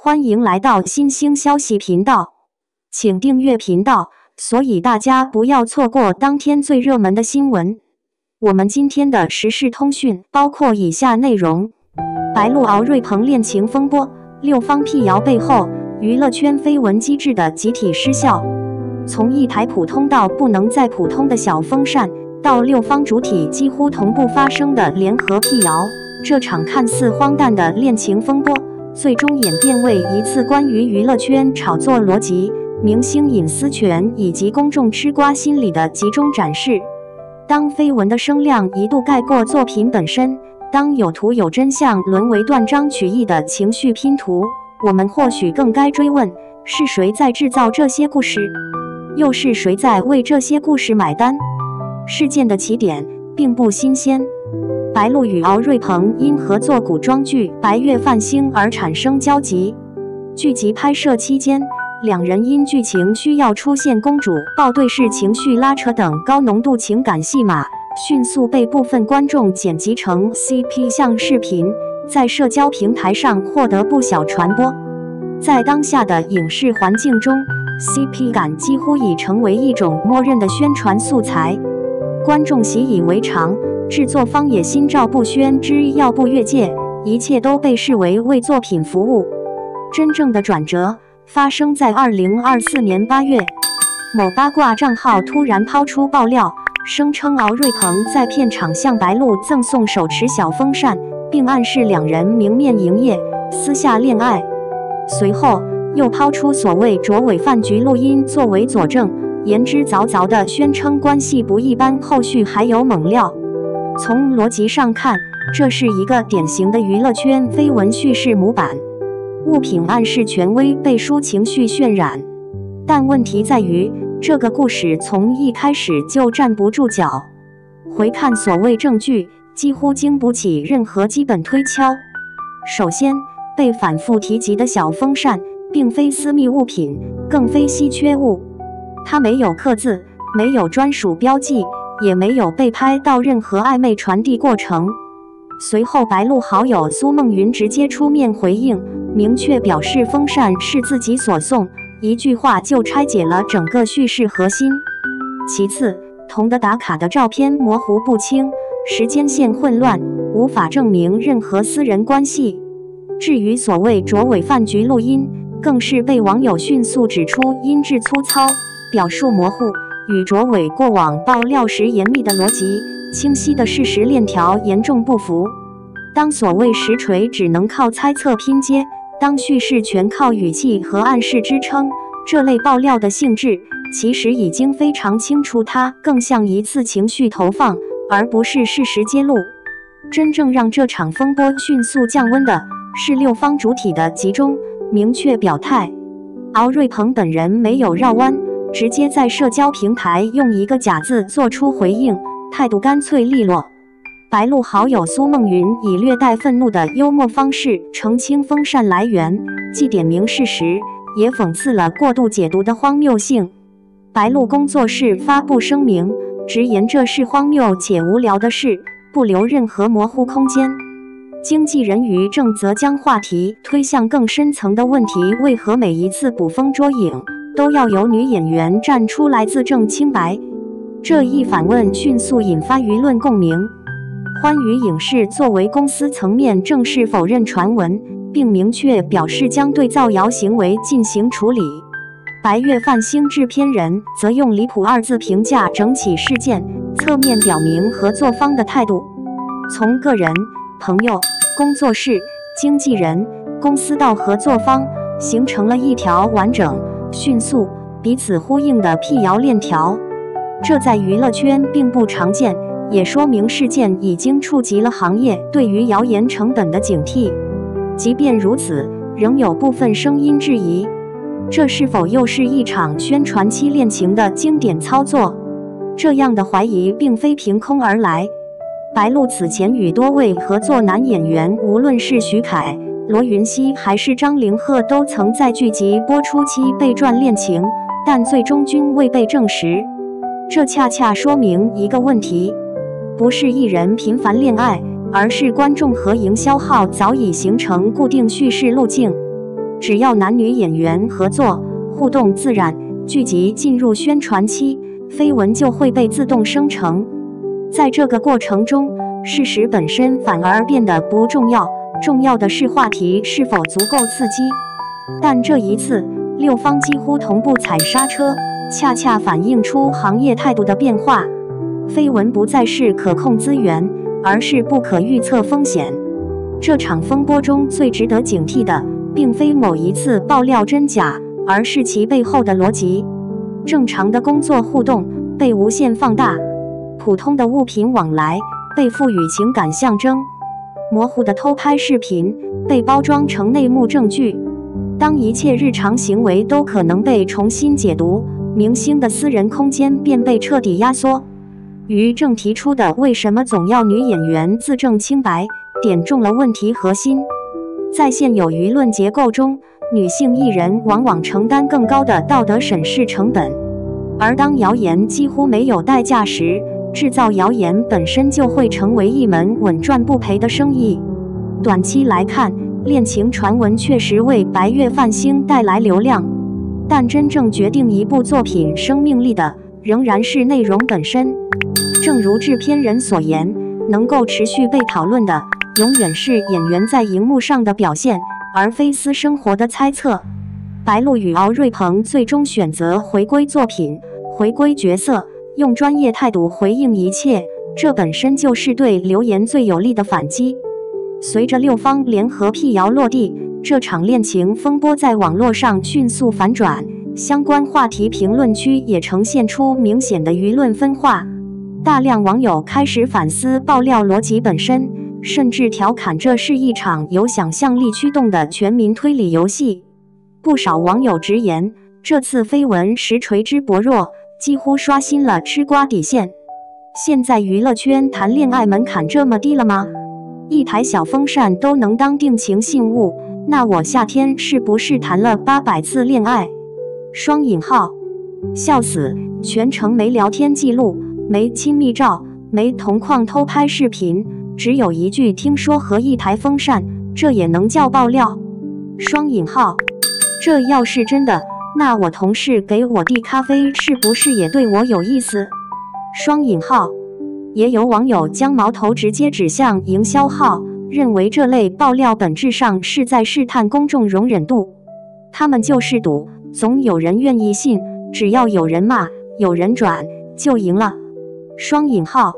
歡迎來到新興消息頻道，請訂閱頻道，所以大家不要錯過當天最熱門的新聞。我們今天的時事通訊包括以下內容：白鹿敖瑞鵬戀情風波，六方闢謠背後，娛樂圈緋聞機制的集體失效。從一台普通到不能再普通的小風扇，到六方主體幾乎同步發生的聯合闢謠，這場看似荒誕的戀情風波，最終演變為一次關於娛樂圈炒作邏輯、明星隱私權以及公眾吃瓜心理的集中展示。當緋聞的聲量一度蓋過作品本身，當有圖有真相淪為斷章取義的情緒拼圖，我們或許更該追問：是誰在制造這些故事？又是誰在為這些故事買單？事件的起點並不新鮮。白鹿與敖瑞鵬因合作古裝劇《白月繁星》而產生交集。劇集拍攝期間，兩人因劇情需要出現公主抱對視、情緒拉扯等高濃度情感戲碼，迅速被部分觀眾剪輯成 CP 向視頻，在社交平台上獲得不小傳播。在當下的影視環境中， CP 感幾乎已成為一種默認的宣傳素材，觀眾習以為常。製作方也心照不宣，只要不越界，一切都被視為作品服務。真正的轉折發生在2024年8月，某八卦賬號突然拋出爆料，聲稱敖瑞鵬在片場向白鹿贈送手持小風扇，並暗示兩人明面營業，私下戀愛。隨後又拋出所謂卓偉飯局錄音作為佐證，言之鑿鑿地宣稱關係不一般。後續還有猛料。從邏輯上看，這是一個典型的娛樂圈緋聞敘事模板，物品暗示權威，背書情緒渲染。但問題在於，這個故事從一開始就站不住腳。回看所謂證據，幾乎經不起任何基本推敲。首先，被反覆提及的小風扇並非私密物品，更非稀缺物，它沒有刻字，沒有專屬標記，也沒有被拍到任何曖昧傳遞過程。隨後，白鹿好友蘇夢雲直接出面回應，明確表示風扇是自己所送，一句話就拆解了整個敘事核心。其次，同的打卡的照片模糊不清，時間線混亂，無法證明任何私人關係。至於所謂卓偉飯局錄音，更是被網友迅速指出音質粗糙，表述模糊，與卓偉過往爆料時嚴密的邏輯、清晰的事實鏈條嚴重不符。當所謂實錘只能靠猜測拼接，當敘事全靠語氣和暗示支撐，這類爆料的性質其實已經非常清楚，它更像一次情緒投放，而不是事實揭露。真正讓這場風波迅速降溫的是六方主體的集中明確表態。敖瑞鵬本人沒有繞彎，直接在社交平台用一個假字做出回應，態度乾脆利落。白鹿好友蘇夢雲以略帶憤怒的幽默方式澄清風扇來源，既點明事實，也諷刺了過度解讀的荒謬性。白鹿工作室發布聲明，直言這是荒謬且無聊的事，不留任何模糊空間。經紀人於正則將話題推向更深層的問題：為何每一次捕風捉影都要由女演員站出來自證清白？這一反問迅速引發輿論共鳴。歡娛影視作為公司層面正式否認傳聞，並明確表示將對造謠行為進行處理。白月繁星制片人則用離譜二字評價整起事件，側面表明合作方的態度。從個人、朋友、工作室、經紀人、公司到合作方，形成了一條完整、迅速、彼此呼應的闢謠鏈條。這在娛樂圈並不常見，也說明事件已經觸及了行業對於謠言成本的警惕。即便如此，仍有部分聲音質疑，這是否又是一場宣傳期戀情的經典操作？這樣的懷疑並非憑空而來。白鹿此前與多位合作男演員，無論是徐凱、羅雲熙還是張凌赫，都曾在劇集播出期被傳戀情，但最終均未被證實。這恰恰說明一個問題：不是藝人頻繁戀愛，而是觀眾和營銷號早已形成固定敘事路徑。只要男女演員合作，互動自然，劇集進入宣傳期，緋聞就會被自動生成。在這個過程中，事實本身反而變得不重要，重要的是話題是否足夠刺激。但這一次，六方幾乎同步踩剎車，恰恰反映出行業態度的變化。緋聞不再是可控資源，而是不可預測風險。這場風波中最值得警惕的，並非某一次爆料真假，而是其背後的邏輯。正常的工作互動被無限放大，普通的物品往來被賦予情感象徵，模糊的偷拍視頻被包裝成內幕證據。當一切日常行為都可能被重新解讀，明星的私人空間便被徹底壓縮。於正提出的為什麼總要女演員自證清白，點中了問題核心。在現有輿論結構中，女性藝人往往承擔更高的道德審視成本，而當謠言幾乎沒有代價時，製造謠言本身就會成為一門穩賺不賠的生意。短期來看，戀情傳聞確實為白月泛星帶來流量，但真正決定一部作品生命力的，仍然是內容本身。正如制片人所言，能夠持續被討論的，永遠是演員在熒幕上的表現，而非私生活的猜測。白鹿與敖瑞鵬最終選擇回歸作品，回歸角色，用專業態度回應一切，這本身就是對流言最有力的反擊。隨着六方聯合闢謠落地，這場戀情風波在網絡上迅速反轉，相關話題評論區也呈現出明顯的輿論分化。大量網友開始反思爆料邏輯本身，甚至調侃這是一場由想象力驅動的全民推理遊戲。不少網友直言，這次緋聞實錘之薄弱，幾乎刷新了吃瓜底線。現在娛樂圈談戀愛門檻這麼低了嗎？一台小風扇都能當定情信物，那我夏天是不是談了800次戀愛？雙引號，笑死！全程沒聊天記錄，沒親密照，沒同框偷拍視頻，只有一句聽說和一台風扇，這也能叫爆料？雙引號，這要是真的，那我同事給我遞咖啡是不是也對我有意思？雙引號，也有網友將矛頭直接指向營銷號，認為這類爆料本質上是在試探公眾容忍度。他們就是賭，總有人願意信，只要有人罵，有人轉，就贏了。雙引號，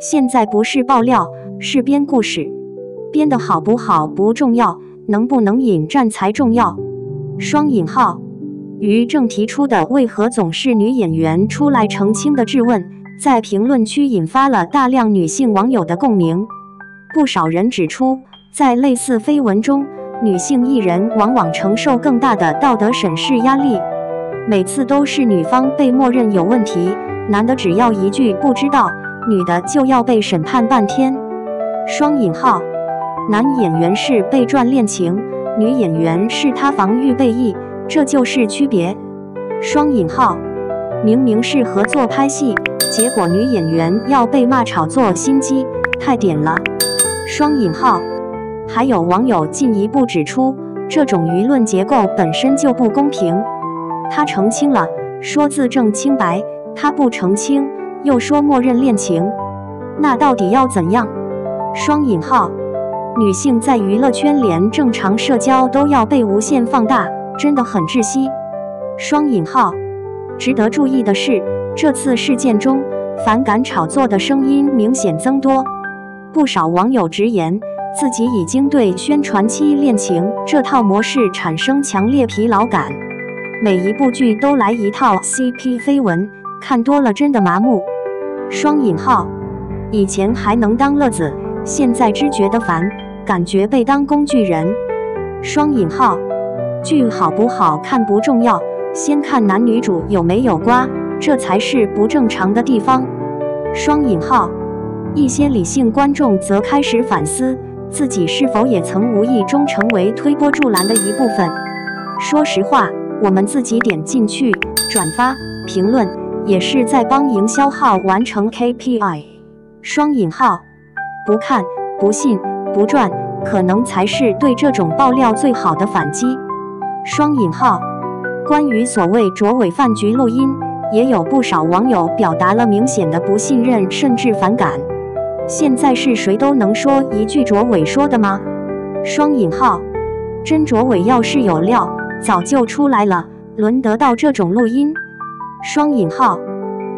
現在不是爆料，是編故事，編得好不好不重要，能不能引戰才重要。雙引號，於正提出的為何總是女演員出來澄清的質問，在評論區引發了大量女性網友的共鳴。不少人指出，在類似緋聞中，女性藝人往往承受更大的道德審視壓力，每次都是女方被默認有問題，男的只要一句不知道，女的就要被審判半天。雙引號，男演員是被賺戀情，女演員是他防預備役，這就是區別。雙引號，明明是合作拍戲，結果女演員要被罵炒作心機，太點了。雙引號，還有網友進一步指出，這種輿論結構本身就不公平。他澄清了，說自證清白；他不澄清，又說默認戀情。那到底要怎樣？雙引號，女性在娛樂圈連正常社交都要被無限放大，真的很窒息。雙引號，值得注意的是，這次事件中反感炒作的聲音明顯增多。不少網友直言，自己已經對宣傳期戀情這套模式產生強烈疲勞感。每一部劇都來一套 CP 緋聞，看多了真的麻木。雙引號，以前還能當樂子，現在只覺得煩，感覺被當工具人。雙引號，劇好不好看不重要，先看男女主有沒有瓜，這才是不正常的地方。雙引號，一些理性觀眾則開始反思，自己是否也曾無意中成為推波助瀾的一部分。說實話，我們自己點進去轉發評論，也是在幫營銷號完成 KPI。雙引號，不看不信不賺，可能才是對這種爆料最好的反擊。雙引號。關於所謂卓偉飯局錄音，也有不少網友表達了明顯的不信任甚至反感。現在是誰都能說一句卓偉說的嗎？雙引號。真卓偉要是有料，早就出來了，輪得到這種錄音？雙引號。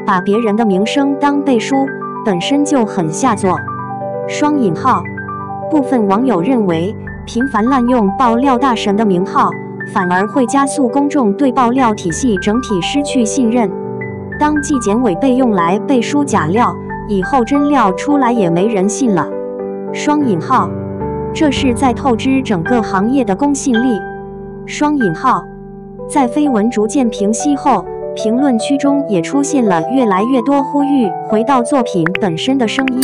把別人的名聲當背書，本身就很下作。雙引號。部分網友認為，頻繁濫用爆料大神的名號，反而會加速公眾對爆料體系整體失去信任。當紀檢委被用來背書假料，以後真料出來也沒人信了。雙引號。這是在透支整個行業的公信力。雙引號。在緋聞逐漸平息後，評論區中也出現了越來越多呼籲回到作品本身的聲音，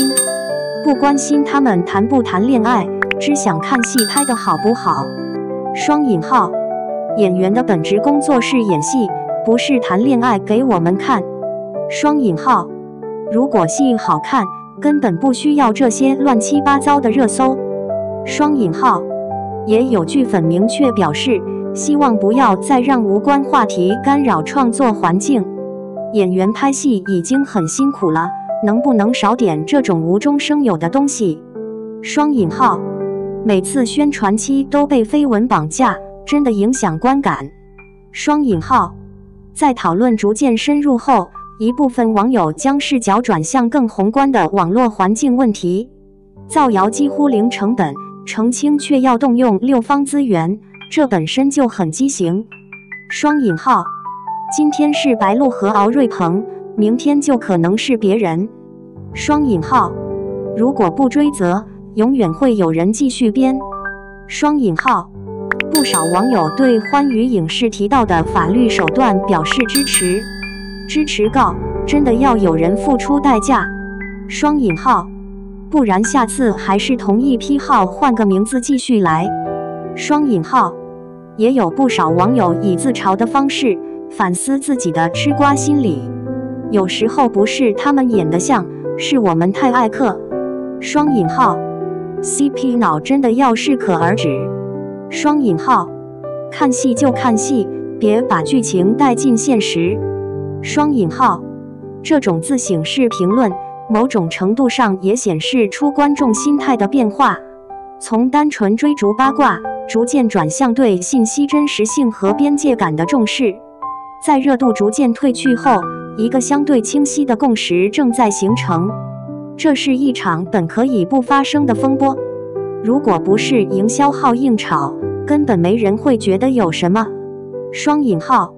不關心他們談不談戀愛，只想看戲拍得好不好。雙引號。演員的本職工作是演戲，不是談戀愛給我們看。雙引號。如果戲好看，根本不需要這些亂七八糟的熱搜。雙引號。也有劇粉明確表示，希望不要再讓無關話題干擾創作環境。演員拍戲已經很辛苦了，能不能少點這種無中生有的東西？雙引號。每次宣傳期都被緋聞綁架，真的影響觀感。雙引號。在討論逐漸深入後，一部分網友將視角轉向更宏觀的網絡環境問題。造謠幾乎零成本，澄清卻要動用六方資源，這本身就很畸形。雙引號。今天是白鹿和敖瑞鵬，明天就可能是別人。雙引號。如果不追責，永遠會有人繼續編。雙引號。不少網友對歡娛影視提到的法律手段表示支持。支持告，真的要有人付出代價。雙引號。不然下次還是同一批號換個名字繼續來。雙引號。也有不少網友以自嘲的方式反思自己的吃瓜心理，有時候不是他們演得像，是我們太愛嗑。雙引號。CP 腦真的要適可而止。雙引號。看戲就看戲，別把劇情帶進現實。雙引號。這種自省式評論，某種程度上也顯示出觀眾心態的變化，從單純追逐八卦，逐漸轉向對信息真實性和邊界感的重視。在熱度逐漸退去後，一個相對清晰的共識正在形成。這是一場本可以不發生的風波，如果不是營銷號硬炒，根本沒人會覺得有什麼。雙引號。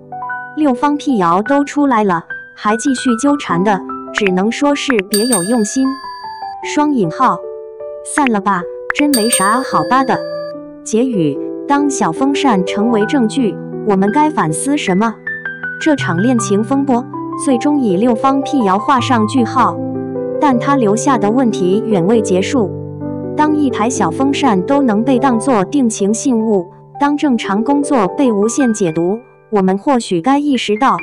六方闢謠都出來了，還繼續糾纏的，只能說是別有用心。雙引號。散了吧，真沒啥好扒的。結語：當小風扇成為證據，我們該反思什麼？這場戀情風波最終以六方闢謠畫上句號，但它留下的問題遠未結束。當一台小風扇都能被當作定情信物，當正常工作被無限解讀，我們或許該意識到，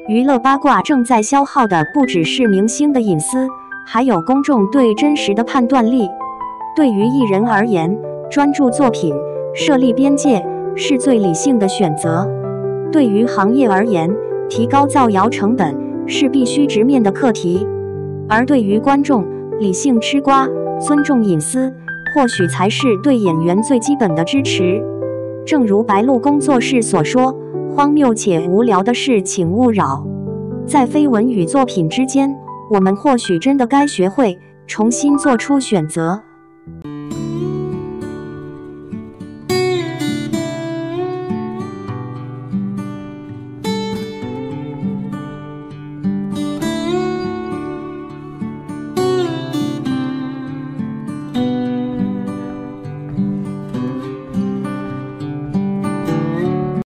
娛樂八卦正在消耗的不只是明星的隱私，還有公眾對真實的判斷力。對於藝人而言，專注作品，設立邊界是最理性的選擇；對於行業而言，提高造謠成本是必須直面的課題；而對於觀眾，理性吃瓜，尊重隱私，或許才是對演員最基本的支持。正如白鹿工作室所說，荒謬且無聊的事請勿擾。在緋聞與作品之間，我們或許真的該學會重新做出選擇。